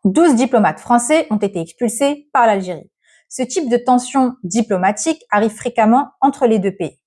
12 diplomates français ont été expulsés par l'Algérie. Ce type de tension diplomatique arrive fréquemment entre les deux pays.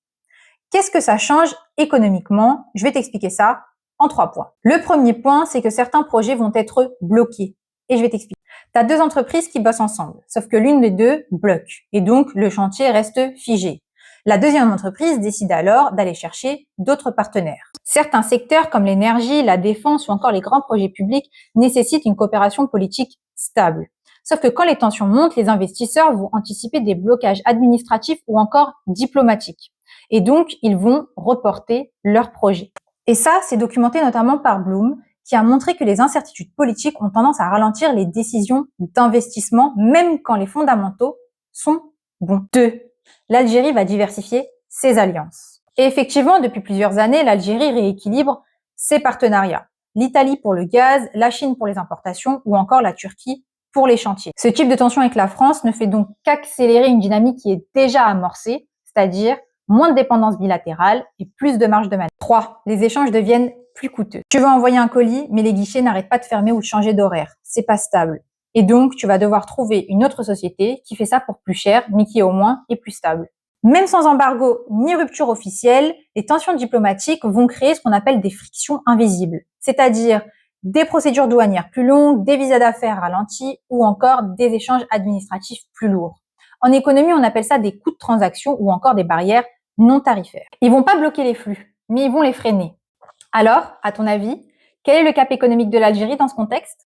Qu'est-ce que ça change économiquement? Je vais t'expliquer ça en 3 points. Le premier point, c'est que certains projets vont être bloqués. Et je vais t'expliquer. Tu as 2 entreprises qui bossent ensemble, sauf que l'une des deux bloque. Et donc, le chantier reste figé. La deuxième entreprise décide alors d'aller chercher d'autres partenaires. Certains secteurs comme l'énergie, la défense ou encore les grands projets publics nécessitent une coopération politique stable. Sauf que quand les tensions montent, les investisseurs vont anticiper des blocages administratifs ou encore diplomatiques. Et donc, ils vont reporter leurs projets. Et ça, c'est documenté notamment par Bloom, qui a montré que les incertitudes politiques ont tendance à ralentir les décisions d'investissement, même quand les fondamentaux sont bons. 2. L'Algérie va diversifier ses alliances. Et effectivement, depuis plusieurs années, l'Algérie rééquilibre ses partenariats. L'Italie pour le gaz, la Chine pour les importations ou encore la Turquie pour les chantiers. Ce type de tension avec la France ne fait donc qu'accélérer une dynamique qui est déjà amorcée, c'est-à-dire moins de dépendance bilatérale et plus de marge de manœuvre. 3. Les échanges deviennent plus coûteux. Tu veux envoyer un colis, mais les guichets n'arrêtent pas de fermer ou de changer d'horaire. C'est pas stable. Et donc, tu vas devoir trouver une autre société qui fait ça pour plus cher, mais qui au moins est plus stable. Même sans embargo ni rupture officielle, les tensions diplomatiques vont créer ce qu'on appelle des frictions invisibles, c'est-à-dire des procédures douanières plus longues, des visas d'affaires ralentis ou encore des échanges administratifs plus lourds. En économie, on appelle ça des coûts de transaction ou encore des barrières non tarifaires. Ils vont pas bloquer les flux, mais ils vont les freiner. Alors, à ton avis, quel est le cap économique de l'Algérie dans ce contexte?